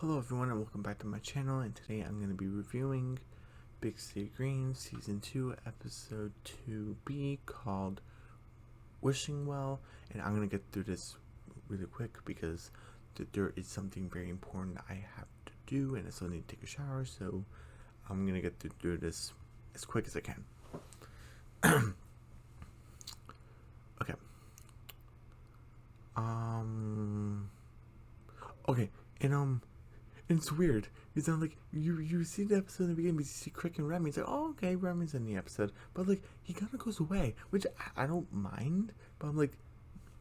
Hello everyone and welcome back to my channel, and today I'm going to be reviewing Big City Greens Season 2 Episode 2B called Wishing Well, and I'm going to get through this really quick because there is something very important I have to do and I still need to take a shower, so I'm going to get through this as quick as I can. Okay. Okay, and it's weird. It's not like you see the episode in the beginning, but you see Crick and Remy. It's like, oh, okay, Remy's in the episode, but like he kind of goes away, which I don't mind. But I'm like,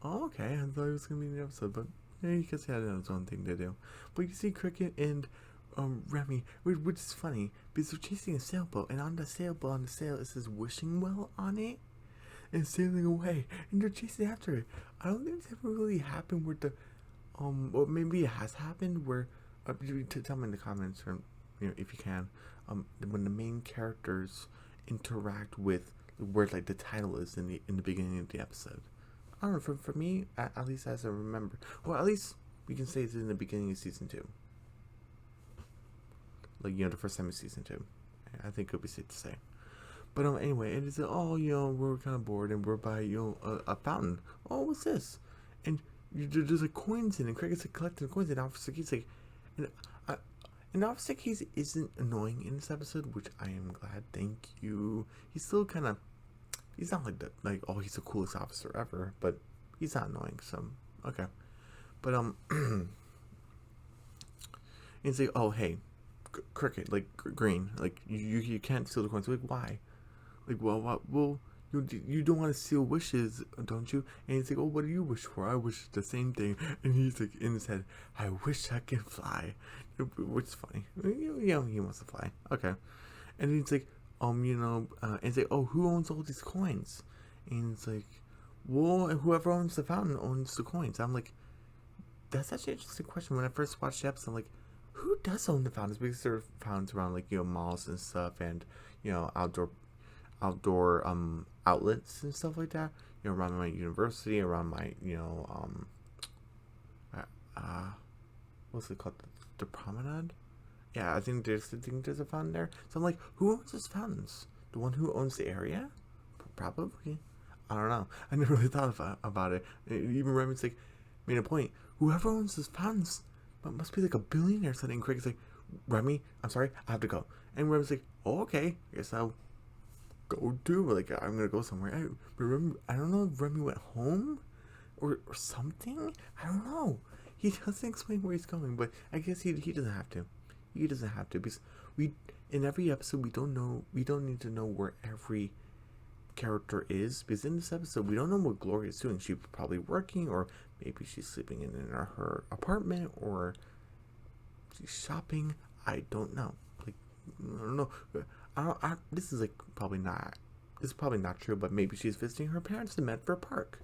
oh, okay, I thought he was gonna be in the episode, but yeah, because he had his own thing to do. But you see Cricket and Remy, which is funny because they're chasing a sailboat, and on the sailboat, it says "Wishing Well" on it, and sailing away, and they're chasing after it. I don't think it's ever really happened where the well, maybe it has happened where tell me in the comments, or if you can, when the main characters interact with where like the title is in the beginning of the episode. I don't know, for me, at least as I remember, well, at least we can say it's in the beginning of season 2, like the first time of season 2. I think it would be safe to say. But anyway, it is we're kind of bored and we're by a fountain. Oh, what's this? And there's like coins in it. And Cricket's like collecting the coins, and Officer Keith's like, and Officer Keith isn't annoying in this episode, which I am glad. Thank you. He's still kind of, he's not like he's the coolest officer ever, but he's not annoying. So okay, but it's like, oh hey, Cricket, like Green, like you can't steal the coins. Like why? Like well. You don't want to steal wishes, don't you? And he's like, oh, what do you wish for? I wish the same thing. And he's like, in his head, I wish I could fly. Which is funny. He wants to fly. Okay. And he's like, and he's like, oh, who owns all these coins? And it's like, well, whoever owns the fountain owns the coins. I'm like, that's actually an interesting question. When I first watched the episode, I'm like, who does own the fountains? Because there are fountains around, like, malls and stuff, and, outdoor outlets and stuff like that, around my university, around my what's it called, the promenade. Yeah, I think there's a fountain there. So I'm like, who owns those fountains? The one who owns the area? Probably. I don't know. I never really thought about it. Even Remy's like made a point. Whoever owns those fountains must be like a billionaire or something. And Craig's like, Remy, I'm sorry, I have to go. And Remy's like, oh, okay, I guess I'll go do, like, I'm gonna go somewhere. I don't know if Remy went home or something. I don't know. He doesn't explain where he's going, but I guess he doesn't have to. He doesn't have to, because in every episode we don't need to know where every character is, because in this episode we don't know what Gloria's doing. She's probably working, or maybe she's sleeping in her apartment, or she's shopping. I don't know. Like, I don't know. This is probably not true, but maybe she's visiting her parents in Medford Park.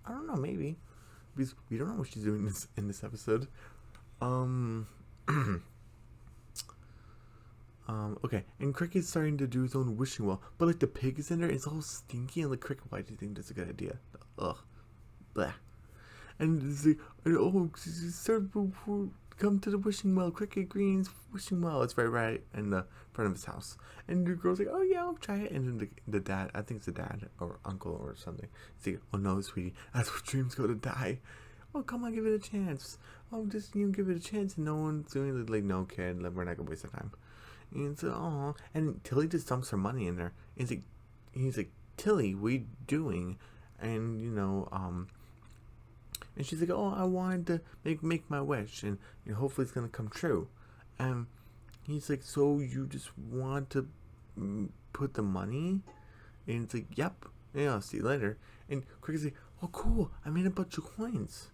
I don't know, maybe, because we don't know what she's doing in this episode. Okay, and Cricket's starting to do his own wishing well, but like the pig is in there, it's all stinky, and like, Cricket, why do you think that's a good idea? Ugh, blah. And it's like, oh, come to the wishing well, Cricket Green's wishing well. It's right in the front of his house. And the girl's like, oh yeah, I'll try it. And then the dad, I think it's the dad or uncle or something, he's like, oh no, sweetie, that's where dreams go to die. Oh, come on, give it a chance. Oh, just give it a chance. And no one's doing it. Like, no, kid, we're not gonna waste our time. And so, oh, and Tilly just dumps her money in there. And he's like, Tilly, what are you doing? And and she's like, oh, I wanted to make my wish, and hopefully it's gonna come true. And he's like, so you just want to put the money? And it's like, yep. Yeah, I'll see you later. And Cricket's like, oh, cool, I made a bunch of coins.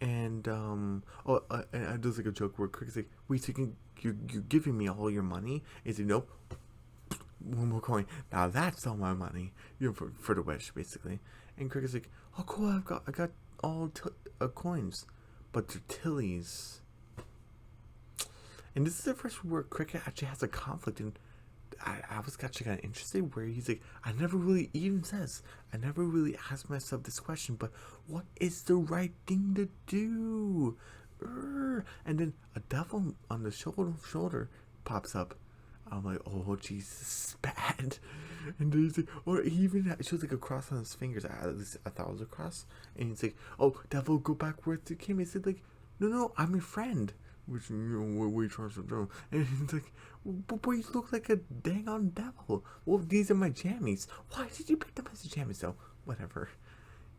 And and there's like a joke where Cricket's like, wait, so you're giving me all your money? And he's like, nope. One more coin. Now that's all my money. For the wish, basically. And Cricket's like, oh, cool, I got all coins, but they're Tilly's. And this is the first where Cricket actually has a conflict, and I was actually kind of interested where he's like, I never really asked myself this question, but what is the right thing to do? And then a devil on the shoulder pops up. I'm like, oh Jesus, this is bad. And then he's like, or he even shows like a cross on his fingers. At least I thought it was a cross. And he's like, oh, devil, go back where you came. He said like, no, I'm your friend. Which, you know, what are you trying to do? And he's like, but you look like a dang on devil. Well, these are my jammies. Why did you pick them as jammies though? Whatever.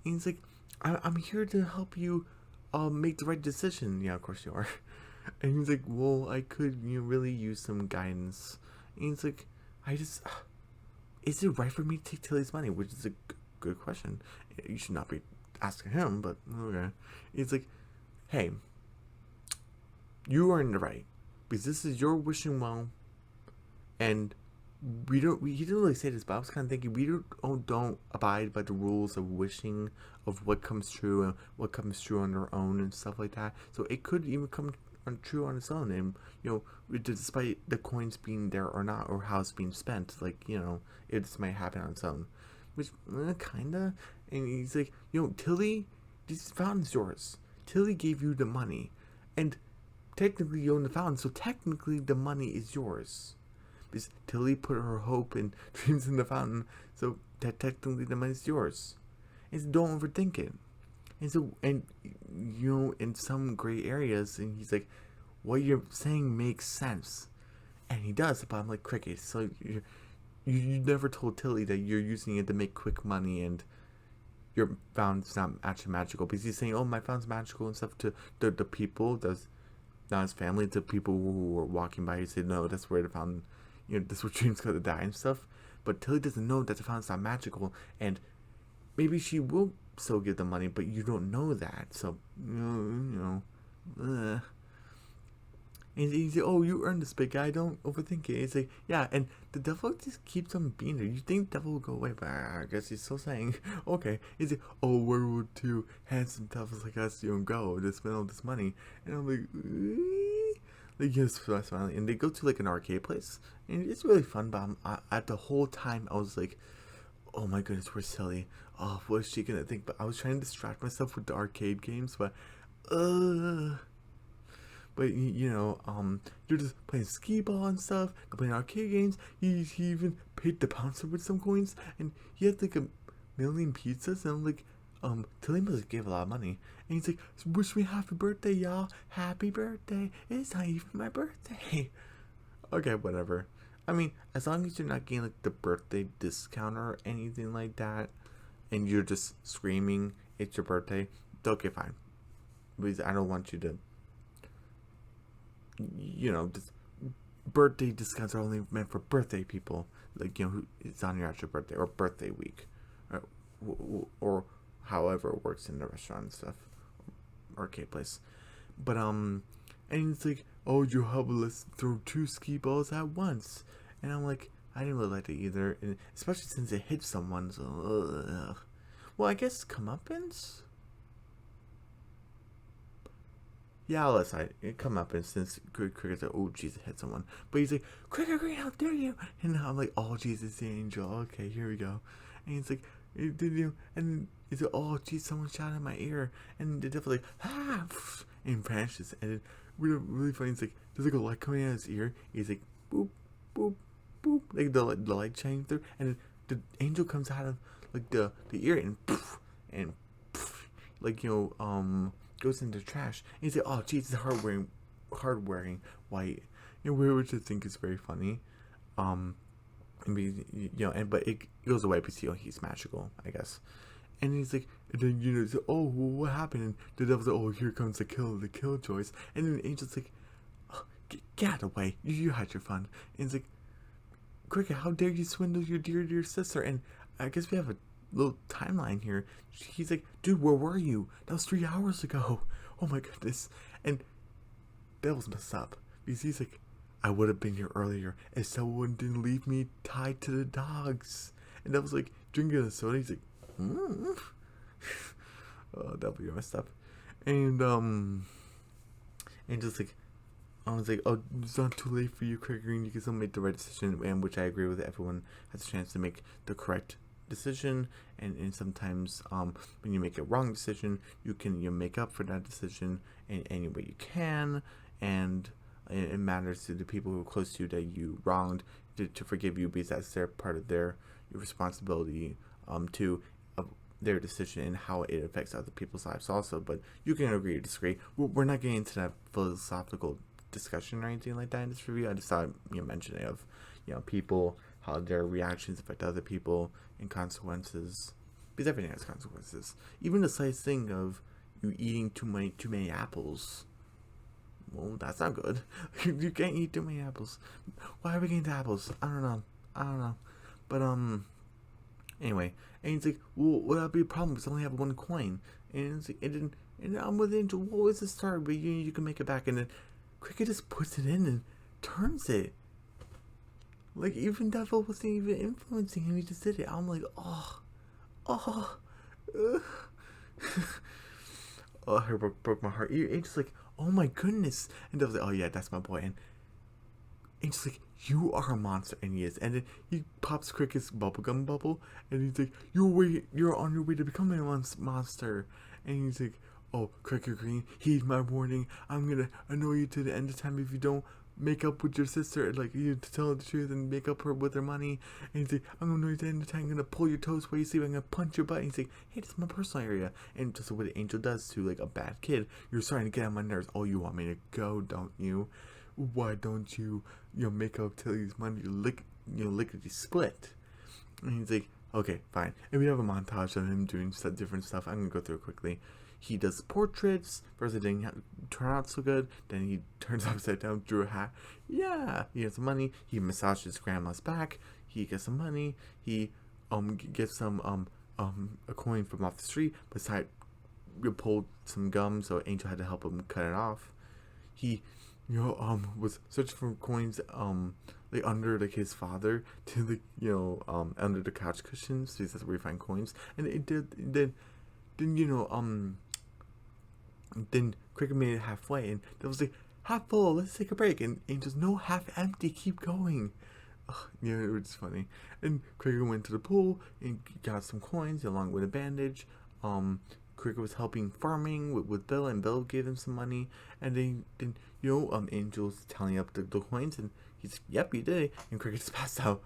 And he's like, I'm here to help you make the right decision. Yeah, of course you are. And he's like, well, I could really use some guidance. And he's like, is it right for me to take Tilly's money? Which is a good question. You should not be asking him, but okay. He's like, hey, you are in the right. Because this is your wishing well. And he didn't really say this, but I was kind of thinking, we don't abide by the rules of wishing, of what comes true and what comes true on our own and stuff like that. So it could even come true on its own, and despite the coins being there or not, or how it's being spent, like it just might happen on its own, which kinda. And he's like, Tilly, this fountain's yours. Tilly gave you the money, and technically you own the fountain, so technically the money is yours. Because Tilly put her hope and dreams in the fountain, so that technically the money is yours. And so don't overthink it. And so, in some gray areas, and he's like, what you're saying makes sense. And he does, but I'm like, cricket. So you never told Tilly that you're using it to make quick money and your fountain's not actually magical. Because he's saying, oh, my fountain's magical and stuff to the people, not his family, to people who were walking by. He said, no, that's where the fountain, that's where dreams go to die and stuff. But Tilly doesn't know that the fountain's not magical, and maybe she will still give the money, but you don't know that. So, And he's like, oh, you earned this, big guy. Don't overthink it. It's like, yeah, and the devil just keeps on being there. You think the devil will go away, but I guess he's still saying, okay. He's like, oh, where would two handsome devils like us, go to spend all this money? And I'm like, yes, finally. And they go to like an arcade place, and it's really fun. But at the whole time, I was like, oh my goodness, where's Tilly? Oh, what is she gonna think? But I was trying to distract myself with the arcade games, but you're just playing skee ball and stuff, playing arcade games. He even paid the bouncer with some coins, and he had like 1,000,000 pizzas, and I'm like, Tilly must have gave a lot of money. And he's like, wish me happy birthday, y'all. Happy birthday. It's not even my birthday. Okay, whatever. I mean, as long as you're not getting like the birthday discount or anything like that, and you're just screaming it's your birthday, okay, fine. Because I don't want you to, just birthday discounts are only meant for birthday people, like who it's on your actual birthday or birthday week, or however it works in the restaurant and stuff, arcade place. But and it's like, oh, you help us throw 2 skee balls at once, and I'm like, I didn't really like it either, and especially since it hit someone. So, well, I guess comeuppance. Yeah, let's come up, and since Cricket's like, oh Jesus, hit someone, but he's like, Cricket Green, how dare you? And I'm like, oh Jesus, the angel. Okay, here we go. And he's like, did you? And he's like, oh jeez, someone shot in my ear, and the devil like, and vanishes. And then really funny, it's like there's like a light coming out of his ear. He's like, boop, boop, boop, like the light shining through, and the angel comes out of like the ear and like goes into trash. And he's like, oh geez, it's hard wearing white, which I think is very funny. But it goes away because he's magical, I guess. And he's like, and then he's like, oh, what happened? And the devil's like, oh, here comes the killjoys. And then the angel's like, oh, get out of the way, you had your fun. And he's like, Cricket, how dare you swindle your dear sister? And I guess we have a little timeline here. He's like, dude, where were you? That was 3 hours ago. Oh my goodness. And devil's messed up because he's like, I would have been here earlier if someone didn't leave me tied to the dogs. And devil's like drinking a soda. He's like, oh, devil, you're messed up. And just like, I was like, oh, it's not too late for you, Cricket Green. You can still make the right decision, and which I agree with. Everyone has a chance to make the correct decision, and sometimes when you make a wrong decision, you can make up for that decision in any way you can, and it matters to the people who are close to you that you wronged to forgive you, because that's their part of their responsibility to their decision and how it affects other people's lives also. But you can agree or disagree. We're not getting into that philosophical discussion or anything like that in this review. I just thought mention it of people, how their reactions affect other people, and consequences, because everything has consequences. Even the slightest thing of you eating too many apples, well, that's not good. You can't eat too many apples. Why are we getting to apples? I don't know. But anyway, and he's like, well, would that be a problem? Because I only have one coin. And it's like, and I'm with Angel. What was the start? But you can make it back. And then Cricket just puts it in and turns it. Like, even Devil wasn't even influencing him. He just did it. I'm like, oh, her broke my heart. Angel's like, oh my goodness. And Devil's like, oh yeah, that's my boy. And Angel's like, you are a monster. And he is. And then he pops Cricket's bubblegum bubble. And he's like, you're on your way to becoming a monster. And he's like, oh, Cricket Green, heed my warning. I'm gonna annoy you to the end of time if you don't make up with your sister, like, you to tell her the truth and make up with her money. And he's like, I'm gonna annoy you to the end of time. I'm gonna pull your toes where you sleep. I'm gonna punch your butt. And he's like, hey, this is my personal area. And just what the Angel does to like a bad kid. You're starting to get on my nerves. Oh, you want me to go, don't you? Why don't you make up Tilly's money? Lickety split. And he's like, okay, fine. And we have a montage of him doing different stuff. I'm gonna go through it quickly. He does portraits. First, it didn't turn out so good. Then he turns upside down, drew a hat. Yeah, he has some money. He massages grandma's back. He gets some money. He gets some a coin from off the street. Beside, we pulled some gum, so Angel had to help him cut it off. He was searching for coins like under like his father to under the couch cushions, because that's where you find coins. And then Cricket made it halfway, and it was like, half full, let's take a break. And Angel's, no, half empty, keep going. It was funny. And Cricket went to the pool and got some coins along with a bandage. Cricket was helping farming with Bill, and Bill gave him some money. And then Angel's tallying up the coins, and he's, yep, you did it. And Cricket just passed out.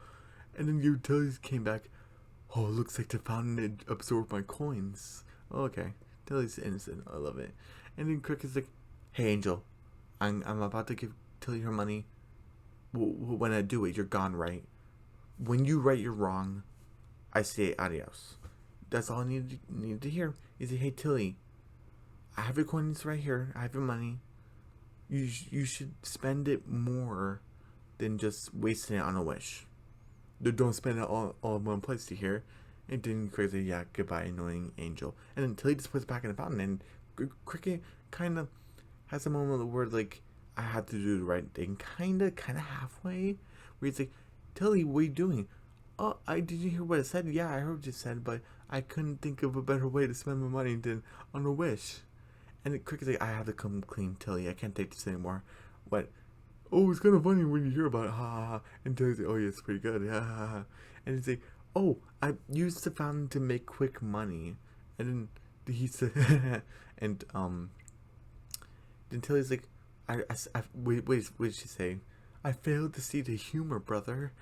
And then Utilities came back. Oh, it looks like the fountain absorbed my coins. Okay. Tilly's innocent. I love it. And then Cricket's like, hey, Angel, I'm about to give Tilly her money. When I do it, you're gone, right? When you right, you're wrong. I say adios. That's all I needed to hear. Is hey, Tilly, I have your coins right here. I have your money. You should spend it more than just wasting it on a wish. Don't spend it all in one place, to hear. And then Cricket, yeah, goodbye, annoying Angel. And then Tilly just puts it back in the fountain, and Cricket kind of has a moment where, like, I had to do the right thing, kind of halfway, where he's like, Tilly, what are you doing? Oh, did you hear what I said? Yeah, I heard what you said, but I couldn't think of a better way to spend my money than on a wish. And Cricket's like, I have to come clean, Tilly. I can't take this anymore. What? Oh, it's kind of funny when you hear about it, ha ha ha. And Tilly's like, oh yeah, it's pretty good, ha ha ha. And he's like, oh, I used the fountain to make quick money. And then he said, and then Tilly's like, wait, what did she say? I failed to see the humor, brother.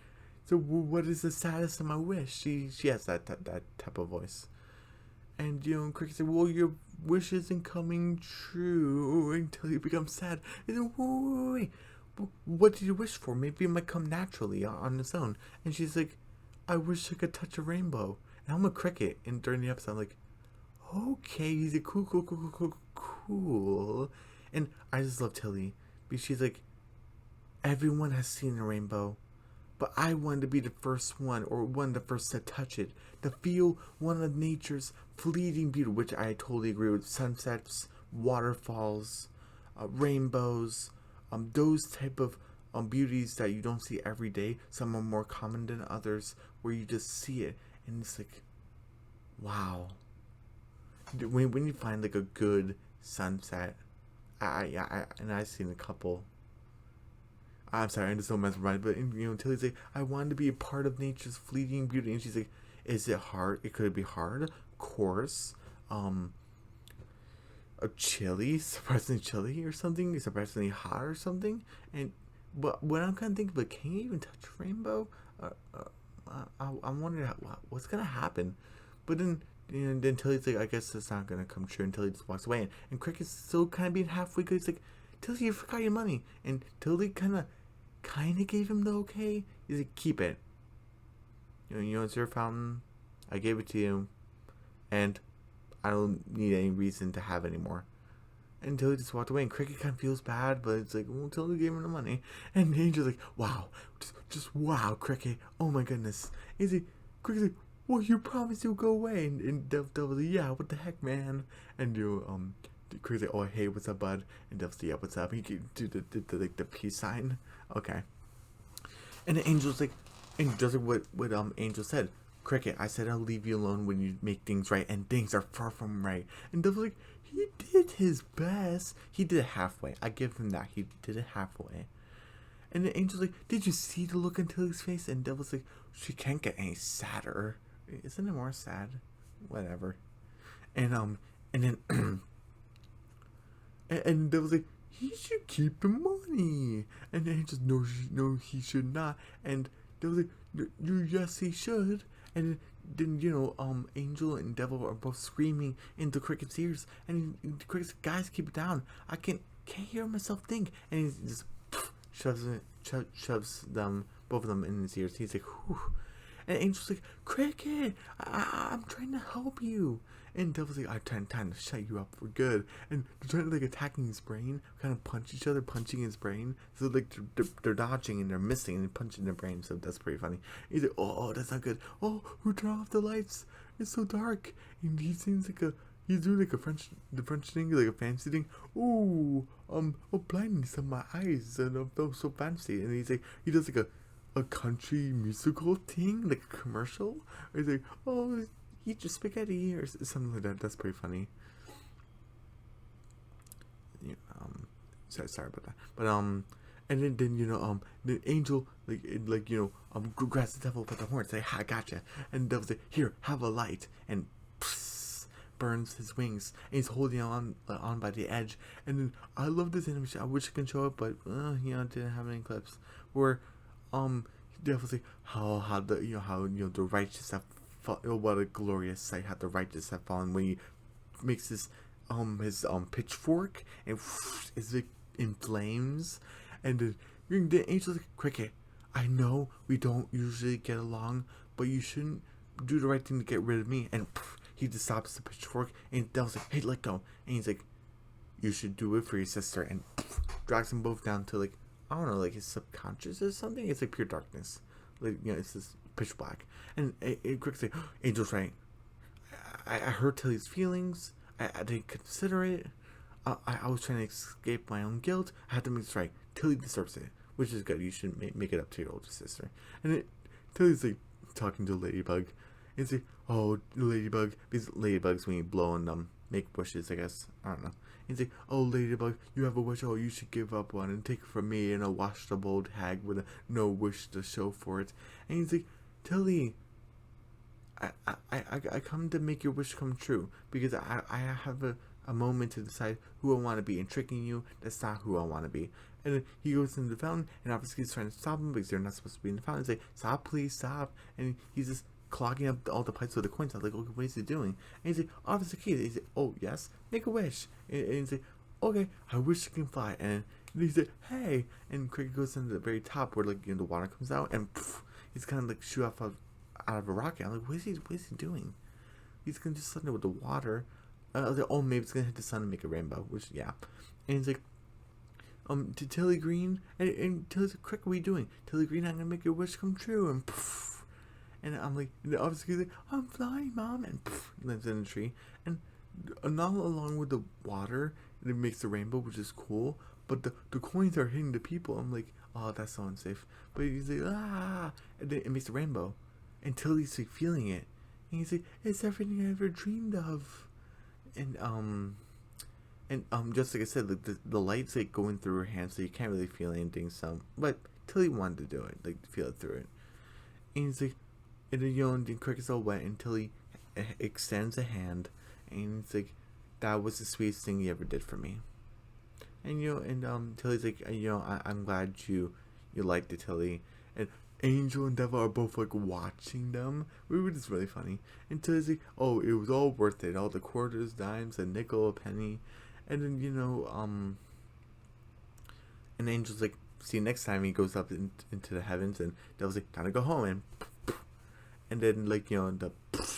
So what is the status of my wish? She has that type of voice. And Cricket said, well, your wish isn't coming true until you become sad. And then, wait, what did you wish for? Maybe it might come naturally on its own. And she's like, I wish I could touch a rainbow. And I'm a Cricket. And during the episode, I'm like, okay, he's a cool. And I just love Tilly, because she's like, everyone has seen a rainbow, but I wanted to be the first one, or one of the first to touch it, to feel one of nature's fleeting beauty, which I totally agree with. Sunsets, waterfalls, rainbows, those type of beauties that you don't see every day. Some are more common than others, where you just see it, and it's like, wow. When you find like a good sunset, I've seen a couple. I'm sorry, I just don't mesmerize, but Tilly's like, I wanted to be a part of nature's fleeting beauty, and she's like, Is it hard? It could be hard, coarse, a chili, surprisingly chili or something, surprisingly hot or something. And but when I'm kind of thinking, but can you even touch rainbow? Uh, I'm wondering what's gonna happen. But then, then Tilly's like, I guess it's not gonna come true until he just walks away. And Cricket's still kind of being halfway good. He's like, Tilly, you forgot your money. And Tilly kind of gave him the okay. He's like, keep it. It's your fountain. I gave it to you, and I don't need any reason to have any more. And Tilly just walked away, and Cricket kind of feels bad, but it's like, well, Tilly gave him the money. And Angel's like, wow, just wow, Cricket, oh my goodness. Is he? Cricket's like, well, you promised you'll go away. And Devil's like, yeah, what the heck, man? And Cricket's like, oh, hey, what's up, bud? And Devil's like, yeah, what's up? He can do the peace sign. Okay. And the Angel's like, and does what Angel said. Cricket, I said I'll leave you alone when you make things right, and things are far from right. And Devil's like, he did his best. He did it halfway. I give him that. He did it halfway. And the Angel's like, did you see the look on Tilly's face? And Devil's like, she can't get any sadder. Isn't it more sad? Whatever. And then and Devil's like, he should keep the money. And the Angel's no, he should not. And Devil's like, yes, he should. And then Angel and Devil are both screaming into Cricket's ears, and Cricket's, guys, keep it down. I can't hear myself think. And he just shoves them, both of them, in his ears. He's like, whew. And Angel's like, Cricket, I'm trying to help you. And Devil's like, I'm trying to shut you up for good. And they're trying to attacking his brain, kind of punch each other, punching his brain. So like they're dodging and they're missing and punching their brain. So that's pretty funny. He's like, oh, that's not good. Oh, who turned off the lights? It's so dark. And he seems like he's doing like the French thing, like a fancy thing. Oh, blindness on my eyes, and I felt so fancy. And he does like a country musical thing, like a commercial. He's like, oh, eat your spaghetti or something like that. That's pretty funny. Yeah, sorry about that. But and then the Angel grabs the Devil by the horn, say, I gotcha. And the Devil's like, here, have a light, and burns his wings, and he's holding on by the edge. And then I love this animation. I wish I could show it, but didn't have any clips where Devil's like, how the righteous have fallen. What a glorious sight! How the righteous have fallen, when he makes his pitchfork and is like in flames. And the Angel's like, Cricket, I know we don't usually get along, but you shouldn't do the right thing to get rid of me. And he just stops the pitchfork, and Devil's like, hey, let go. And he's like, you should do it for your sister, and drags them both down to, like, I don't know, like his subconscious or something. It's like pure darkness, like, it's just pitch black. And Cricket's like, Angel's right. I hurt Tilly's feelings. I didn't consider it. I was trying to escape my own guilt. I had to make this right. Tilly deserves it, which is good. You should make it up to your older sister. And Tilly's like talking to Ladybug. It's like, oh, Ladybug, because ladybugs, when you blow on them, make wishes, I guess. I don't know. He's like, oh, Ladybug, you have a wish. Oh, you should give up one and take it from me, and a washed up old hag with no wish to show for it. And he's like, Tilly, I come to make your wish come true, because I have a moment to decide who I want to be, and tricking you, that's not who I want to be. And then he goes into the fountain, and obviously he's trying to stop him because they're not supposed to be in the fountain. He's like, stop, please, stop. And he's just clogging up all the pipes with the coins. I was like, okay, what is he doing? And he's like, obviously, he's like, oh, yes, make a wish. And he's like, okay, I wish I can fly. And he's like, hey. And Cricket goes into the very top where, like, the water comes out, and he's kind of like shoot off out of a rocket. I'm like, what is he doing? He's gonna just suddenly with the water. Oh, maybe it's gonna hit the sun and make a rainbow, which, yeah. And he's like, to Tilly Green, and Tilly's like, Cricket, what are you doing? Tilly Green, I'm gonna make your wish come true. And I'm like, and obviously he's like, I'm flying, Mom, and lands in a tree. And not along with the water, it makes the rainbow, which is cool. But the coins are hitting the people. I'm like, oh, that's so unsafe. But he's like, and then it makes the rainbow. And Tilly's like feeling it. And he's like, it's everything I ever dreamed of. And just like I said, like the light's like going through her hand, so you can't really feel anything. So, but Tilly wanted to do it, like feel it through it. And he's like, And then, the Cricket's all wet until he extends a hand, and it's like, that was the sweetest thing you ever did for me. And Tilly's like, I'm glad you liked it, Tilly. And Angel and Devil are both like watching them, which is really funny. And Tilly's like, oh, it was all worth it, all the quarters, dimes, a nickel, a penny. And then and Angel's like, see you next time. He goes up into the heavens, and Devil's like, time to go home. And then the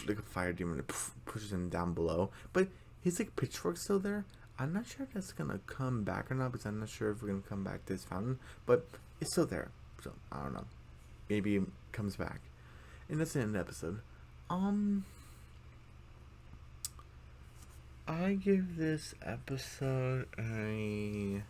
like a fire demon pushes him down below, but his like pitchfork's still there. I'm not sure if that's gonna come back or not, because I'm not sure if we're gonna come back to this fountain, but it's still there. So I don't know. Maybe it comes back. And that's the end of the episode. I give this episode a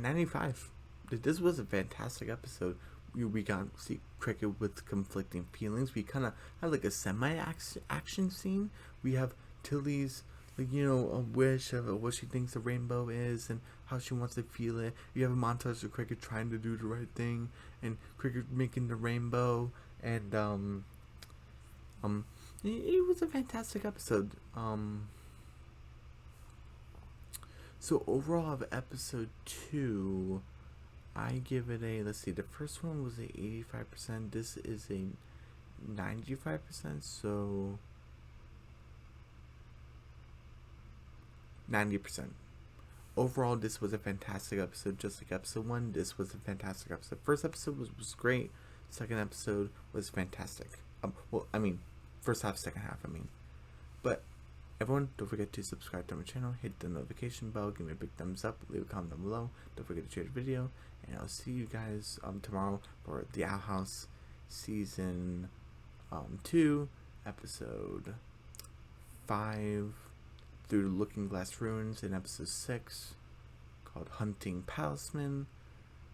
95. This was a fantastic episode. We got to see Cricket with conflicting feelings. We kind of had like a semi-action scene. We have Tilly's a wish of what she thinks the rainbow is and how she wants to feel it. You have a montage of Cricket trying to do the right thing and Cricket making the rainbow, and it was a fantastic episode. So overall of episode 2, I give it a, let's see, the first one was a 85%, this is a 95%, so 90%. Overall, this was a fantastic episode, just like episode 1, this was a fantastic episode. First episode was great, second episode was fantastic. First half, second half, But everyone, don't forget to subscribe to my channel, hit the notification bell, give me a big thumbs up, leave a comment down below, don't forget to share the video, and I'll see you guys tomorrow for the Owl House Season 2, Episode 5, through Looking Glass Ruins, in Episode 6, called Hunting Palisman,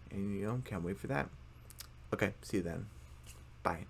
and can't wait for that. Okay, see you then. Bye.